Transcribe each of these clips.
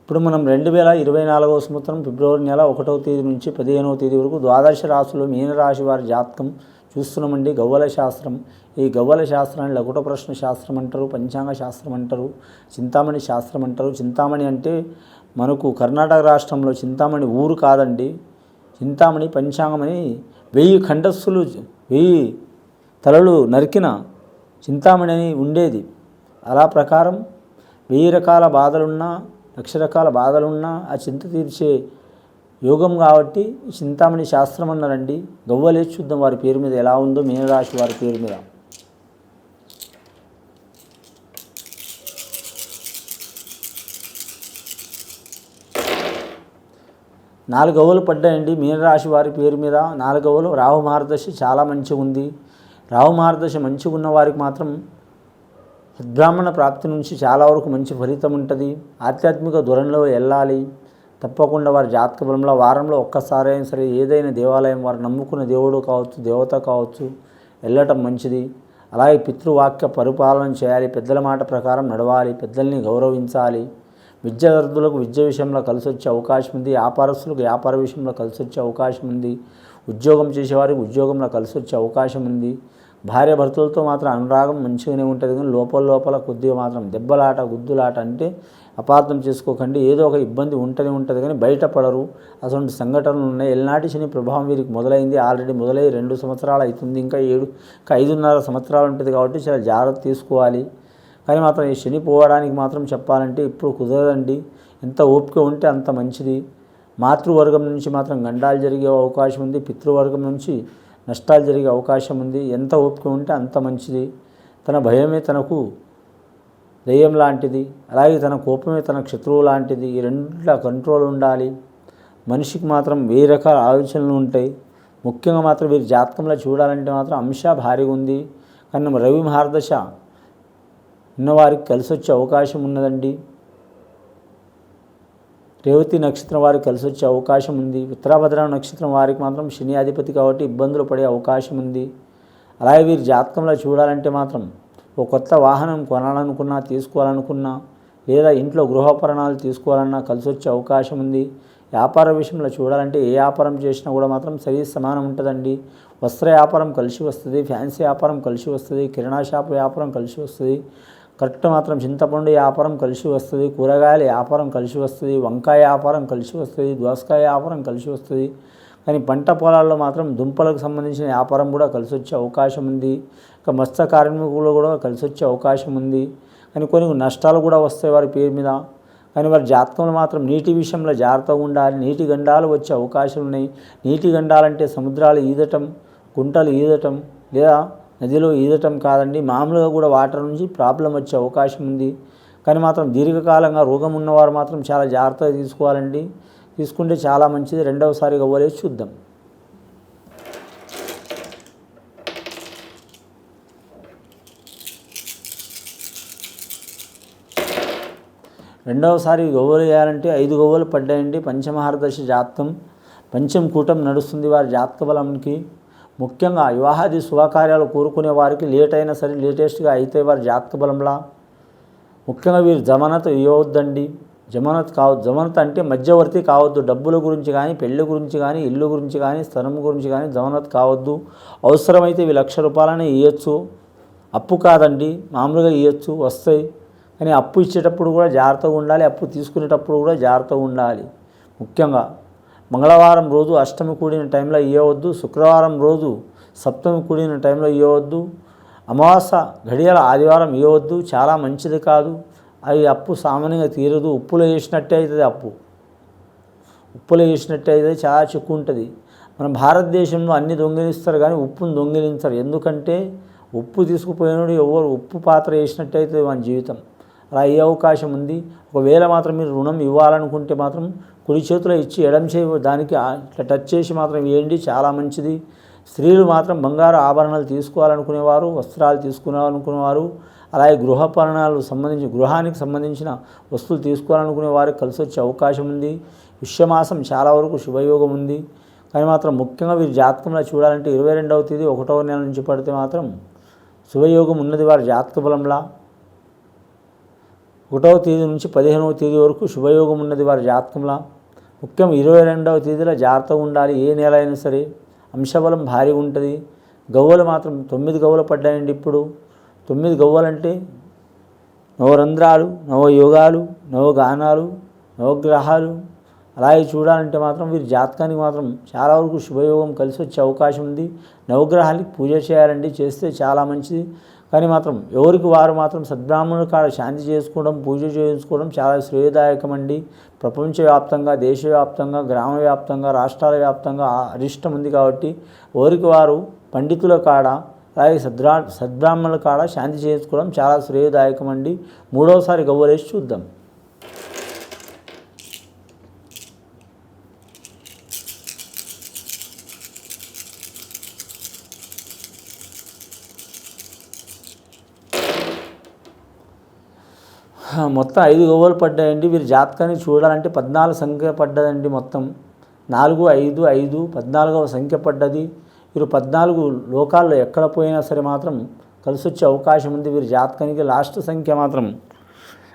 ఇప్పుడు మనం 2024వ సంవత్సరం ఫిబ్రవరి నెల 1వ తేదీ నుంచి 15వ తేదీ వరకు ద్వాదశ రాశులు మీనరాశి వారి జాతకం చూస్తున్నామండి. గవ్వల శాస్త్రం. ఈ గవ్వల శాస్త్రాన్ని లఘుట ప్రశ్న శాస్త్రం అంటారు, పంచాంగ శాస్త్రం అంటారు, చింతామణి శాస్త్రం అంటారు. చింతామణి అంటే మనకు కర్ణాటక రాష్ట్రంలో చింతామణి ఊరు కాదండి. చింతామణి పంచాంగమని 1000 ఖండస్సులు 1000 తలలు నరికిన చింతామణి అని ఉండేది. అలా ప్రకారం 1000 రకాల బాధలున్నా, 1,00,000 రకాల బాధలున్నా ఆ చింత తీర్చే యోగం కాబట్టి చింతామణి శాస్త్రం అన్నారండి. గవ్వలే చూద్దాం వారి పేరు మీద ఎలా ఉందో మీనరాశి వారి పేరు మీద. నాలుగు గవ్వలు పడ్డాయండి మీనరాశి వారి పేరు మీద. 4 గవ్వలు. రాహు మార్గదశ చాలా మంచిగా ఉంది. రాహు మార్గదశ మంచిగా ఉన్న వారికి మాత్రం సద్బ్రాహ్మణ ప్రాప్తి నుంచి చాలా వరకు మంచి ఫలితం ఉంటుంది. ఆధ్యాత్మిక ధోరణిలో వెళ్ళాలి తప్పకుండా. వారి జాతక బలంలో వారంలో ఒక్కసారి అయినా సరే ఏదైనా దేవాలయం, వారు నమ్ముకున్న దేవుడు కావచ్చు, దేవత కావచ్చు, వెళ్ళటం మంచిది. అలాగే పితృవాక్య పరిపాలన చేయాలి. పెద్దల మాట ప్రకారం నడవాలి. పెద్దల్ని గౌరవించాలి. విద్యార్థులకు విద్య విషయంలో కలిసి వచ్చే అవకాశం ఉంది. వ్యాపారస్తులకు వ్యాపార విషయంలో కలిసి వచ్చే అవకాశం ఉంది. ఉద్యోగం చేసేవారికి ఉద్యోగంలో కలిసి వచ్చే అవకాశం ఉంది. భార్య భర్తలతో మాత్రం అనురాగం మంచిగానే ఉంటుంది, కానీ లోపల కొద్దిగా మాత్రం దెబ్బలాట, గుద్దులాట అంటే అపార్థం చేసుకోకండి. ఏదో ఒక ఇబ్బంది ఉంటుంది కానీ బయటపడరు. అటువంటి సంఘటనలు ఉన్నాయి. ఎల్నాటి శని ప్రభావం వీరికి మొదలైంది. ఆల్రెడీ మొదలై 2 సంవత్సరాలు అవుతుంది. ఇంకా 5.5 సంవత్సరాలు ఉంటుంది కాబట్టి చాలా జాగ్రత్త తీసుకోవాలి. కానీ మాత్రం ఈ శని పోవడానికి మాత్రం చెప్పాలంటే ఇప్పుడు కుదరదండి. ఎంత ఓపిక ఉంటే అంత మంచిది. మాతృవర్గం నుంచి మాత్రం గండాలు జరిగే అవకాశం ఉంది. పితృవర్గం నుంచి నష్టాలు జరిగే అవకాశం ఉంది. ఎంత ఓపిక ఉంటే అంత మంచిది. తన భయమే తనకు దయ్యం లాంటిది, అలాగే తన కోపమే తన శత్రువు లాంటిది. ఈ రెండిట్ల కంట్రోల్ ఉండాలి. మనిషికి మాత్రం 1000 రకాల ఆలోచనలు ఉంటాయి. ముఖ్యంగా మాత్రం వీరి జాతకంలో చూడాలంటే మాత్రం అంశ భారీగా ఉంది. కానీ రవి మహార్దశ ఉన్నవారికి కలిసి వచ్చే అవకాశం ఉన్నదండి. రేవతి నక్షత్రం వారికి కలిసి వచ్చే అవకాశం ఉంది. ఉత్తరాభద్ర నక్షత్రం వారికి మాత్రం శని అధిపతి కాబట్టి ఇబ్బందులు పడే అవకాశం ఉంది. అలాగే వీరి జాతకంలో చూడాలంటే మాత్రం ఒక కొత్త వాహనం కొనాలనుకున్నా, తీసుకోవాలనుకున్నా, లేదా ఇంట్లో గృహోపకరణాలు తీసుకోవాలన్నా కలిసి వచ్చే అవకాశం ఉంది. వ్యాపార విషయంలో చూడాలంటే ఏ వ్యాపారం చేసినా కూడా మాత్రం సరి సమానం ఉంటుందండి. వస్త్ర వ్యాపారం కలిసి వస్తుంది, ఫ్యాన్సీ వ్యాపారం కలిసి వస్తుంది, కిరాణా షాప్ వ్యాపారం కలిసి వస్తుంది, కరెక్ట్ మాత్రం చింతపండు వ్యాపారం కలిసి వస్తుంది, కూరగాయల వ్యాపారం కలిసి వస్తుంది, వంకాయ వ్యాపారం కలిసి వస్తుంది, దోసకాయ వ్యాపారం కలిసి వస్తుంది. కానీ పంట పొలాల్లో మాత్రం దుంపలకు సంబంధించిన వ్యాపారం కూడా కలిసి వచ్చే అవకాశం ఉంది. ఇంకా మత్స్య కార్మికులు కూడా కలిసి వచ్చే అవకాశం ఉంది. కానీ కొన్ని నష్టాలు కూడా వస్తాయి వారి పేరు మీద. కానీ వారి జాతకంలో మాత్రం నీటి విషయంలో జాగ్రత్తగా ఉండాలి. నీటి గండాలు వచ్చే అవకాశం ఉన్నాయి. నీటి గండాలంటే సముద్రాలు ఈదటం, గుంటలు ఈదటం, లేదా నదిలో ఈదటం కాదండి. మామూలుగా కూడా వాటర్ నుంచి ప్రాబ్లం వచ్చే అవకాశం ఉంది. కానీ మాత్రం దీర్ఘకాలంగా రోగం ఉన్నవారు మాత్రం చాలా జాగ్రత్తగా తీసుకోవాలండి. తీసుకుంటే చాలా మంచిది. రెండవసారి గవ్వలే చూద్దాం. రెండవసారి గవ్వలు వేయాలంటే 5 గవ్వలు పడ్డాయండి. పంచమహారదశ జాతకం, పంచమ కూటం నడుస్తుంది వారి జాతక బలంకి. ముఖ్యంగా వివాహాది శుభకార్యాలు కోరుకునే వారికి లేట్ అయినా సరే లేటెస్ట్గా అయితే వారి జాతక బలంలా. ముఖ్యంగా వీరు జమానత్ ఇవ్వద్దండి. జమానత్ కావద్దు. జమానత్ అంటే మధ్యవర్తి కావద్దు. డబ్బుల గురించి కానీ, పెళ్లి గురించి కానీ, ఇల్లు గురించి కానీ, స్థలం గురించి కానీ జమానత్ కావద్దు. అవసరమైతే ఇవి 1,00,000 రూపాయలని ఇవ్వచ్చు. అప్పు కాదండి, మామూలుగా ఇవ్వచ్చు, వస్తాయి. కానీ అప్పు ఇచ్చేటప్పుడు కూడా జాగ్రత్తగా ఉండాలి. అప్పు తీసుకునేటప్పుడు కూడా జాగ్రత్తగా ఉండాలి. ముఖ్యంగా మంగళవారం రోజు అష్టమి కూడిన టైంలో ఇవ్వవద్దు. శుక్రవారం రోజు సప్తమి కూడిన టైంలో ఇవ్వవద్దు. అమావాస్య ఘడియల ఆదివారం ఇవ్వవద్దు. చాలా మంచిది కాదు. అది అప్పు సామాన్యంగా తీరదు. ఉప్పులో వేసినట్టే అవుతుంది. ఉప్పులో వేసినట్టే అవుతుంది. చాలా చిక్కు ఉంటుంది. మన భారతదేశంలో అన్ని దొంగిలిస్తారు కానీ ఉప్పును దొంగిలించరు. ఎందుకంటే ఉప్పు తీసుకుపోయినప్పుడు ఎవరు ఉప్పు పాత్ర వేసినట్టు అవుతుంది మన జీవితం. అలా అయ్యే అవకాశం ఉంది. ఒకవేళ మాత్రం మీరు రుణం ఇవ్వాలనుకుంటే మాత్రం కుడి చేతిలో ఇచ్చి ఎడమ చేయి దానికి ఇట్లా టచ్ చేసి మాత్రం వేయండి, చాలా మంచిది. స్త్రీలు మాత్రం బంగారు ఆభరణాలు తీసుకోవాలనుకునేవారు, వస్త్రాలు తీసుకోవాలనుకునేవారు, అలాగే గృహోపకరణాలు గృహానికి సంబంధించిన వస్తువులు తీసుకోవాలనుకునే వారికి కలిసి వచ్చే అవకాశం ఉంది. విశ్వమాసం చాలా వరకు శుభయోగం ఉంది. కానీ మాత్రం ముఖ్యంగా వీరి జాతకంలో చూడాలంటే 22వ తేదీ 1వ నెల నుంచి పడితే మాత్రం శుభయోగం ఉన్నది వారి జాతక బలంలా. 1వ తేదీ నుంచి 15వ తేదీ వరకు శుభయోగం ఉన్నది వారి జాతకంలో. ముఖ్యం 22వ తేదీలో జాగ్రత్తగా ఉండాలి. ఏ నెల అయినా సరే అంశబలం భారీగా ఉంటుంది. గవ్వలు మాత్రం 9 గవ్వలు పడ్డాయండి. ఇప్పుడు 9 గవ్వలంటే నవరంధ్రాలు, నవయోగాలు, నవగానాలు, నవగ్రహాలు. అలాగే చూడాలంటే మాత్రం వీరి జాతకానికి మాత్రం చాలా వరకు శుభయోగం కలిసి వచ్చే అవకాశం ఉంది. నవగ్రహాలకి పూజ చేయాలండి, చేస్తే చాలా మంచిది. కానీ మాత్రం ఎవరికి వారు మాత్రం సద్బ్రాహ్మణుల కాడ శాంతి చేసుకోవడం, పూజ చేయించుకోవడం చాలా శ్రేయదాయకం అండి. ప్రపంచవ్యాప్తంగా, దేశవ్యాప్తంగా, గ్రామ వ్యాప్తంగా, రాష్ట్రాల వ్యాప్తంగా అరిష్టం ఉంది. కాబట్టి ఎవరికి వారు పండితుల కాడ, అలాగే సద్బ్రాహ్మణుల కాడ శాంతి చేసుకోవడం చాలా శ్రేయదాయకం అండి. 3వసారి గవ్వలేసి చూద్దాం. మొత్తం 5 గవ్వలు పడ్డాయండి. వీరి జాతకాన్ని చూడాలంటే 14 సంఖ్య పడ్డదండి. మొత్తం 4, 5, 5 14వ సంఖ్య పడ్డది. వీరు 14 లోకాల్లో ఎక్కడ పోయినా సరే మాత్రం కలిసి వచ్చే అవకాశం ఉంది. వీరి జాతకానికి లాస్ట్ సంఖ్య మాత్రం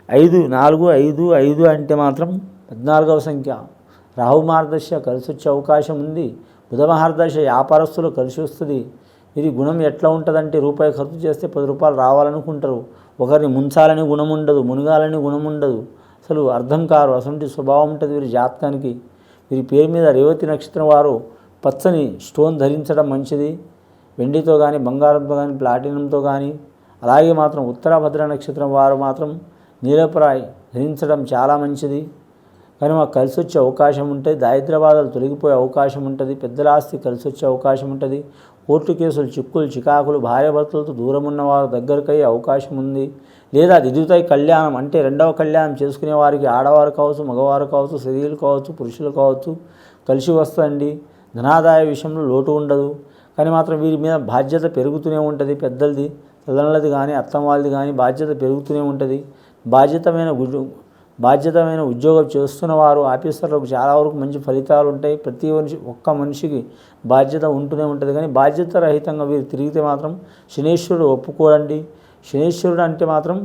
5, 4, 5, 5 అంటే మాత్రం 14వ సంఖ్య. రాహు మార్గదర్శ కలిసి వచ్చే అవకాశం ఉంది. బుధ మహార్దశ వ్యాపారస్తులు కలిసి వస్తుంది. వీరి గుణం ఎట్లా ఉంటుందంటే రూపాయి ఖర్చు చేస్తే 10 రూపాయలు రావాలనుకుంటారు. ఒకరిని ముంచాలని గుణం ఉండదు, మునగాలని గుణం ఉండదు. అసలు అర్థం కారు. అసలు స్వభావం ఉంటుంది వీరి జాతకానికి. వీరి పేరు మీద రేవతి నక్షత్రం వారు పచ్చని స్టోన్ ధరించడం మంచిది. వెండితో కానీ, బంగారంతో కానీ, ప్లాటినంతో కానీ. అలాగే మాత్రం ఉత్తరాభద్ర నక్షత్రం వారు మాత్రం నీలపరాయి ధరించడం చాలా మంచిది. కానీ మాకు కలిసి వచ్చే అవకాశం ఉంటుంది. దారిద్ర్య బాధలు తొలగిపోయే అవకాశం ఉంటుంది. పెద్దల ఆస్తి కలిసి వచ్చే అవకాశం ఉంటుంది. కోర్టు కేసులు, చిక్కులు, చికాకులు, భార్యాభర్తలతో దూరం ఉన్నవారు దగ్గరకయ్యే అవకాశం ఉంది. లేదా దిద్దుతాయి కళ్యాణం అంటే 2వ కళ్యాణం చేసుకునే వారికి ఆడవారు కావచ్చు, మగవారు కావచ్చు, స్త్రీలు కావచ్చు, పురుషులు కావచ్చు కలిసి వస్తుందండి. ధనాదాయ విషయంలో లోటు ఉండదు. కానీ మాత్రం వీరి మీద బాధ్యత పెరుగుతూనే ఉంటుంది. పెద్దలది, తల్లిదండ్రులది కానీ, అత్తమ్మ వాళ్ళది కానీ బాధ్యత పెరుగుతూనే ఉంటుంది. బాధ్యతమైన ఉద్యోగం చేస్తున్న వారు, ఆఫీసర్లకు చాలా వరకు మంచి ఫలితాలు ఉంటాయి. ప్రతి ఒక్క మనిషికి బాధ్యత ఉంటూనే ఉంటుంది. కానీ బాధ్యత రహితంగా వీరు తిరిగితే మాత్రం శనీశ్వరుడు ఒప్పుకోడండి. శనీశ్వరుడు అంటే మాత్రం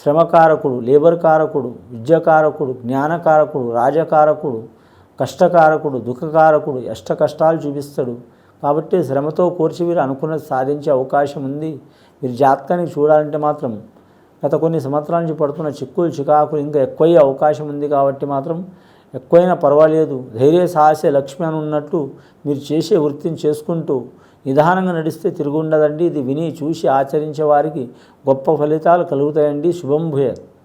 శ్రమకారకుడు, లేబర్ కారకుడు, విద్యాకారకుడు, జ్ఞానకారకుడు, రాజకారకుడు, కష్టకారకుడు, దుఃఖకారకుడు, అష్ట కష్టాలు చూపిస్తాడు. కాబట్టి శ్రమతో కూర్చి వీరు అనుకున్నది సాధించే అవకాశం ఉంది. వీరి జాతకాన్ని చూడాలంటే మాత్రం గత కొన్ని సంవత్సరాల నుంచి పడుతున్న చిక్కులు, చికాకులు ఇంకా ఎక్కువయ్యే అవకాశం ఉంది. కాబట్టి మాత్రం ఎక్కువైనా పర్వాలేదు, ధైర్య సాహసే లక్ష్మి అని ఉన్నట్టు మీరు చేసే వృత్తిని చేసుకుంటూ నిదానంగా నడిస్తే తిరుగుండదండి. ఇది విని చూసి ఆచరించే వారికి గొప్ప ఫలితాలు కలుగుతాయండి. శుభం భూయాత్.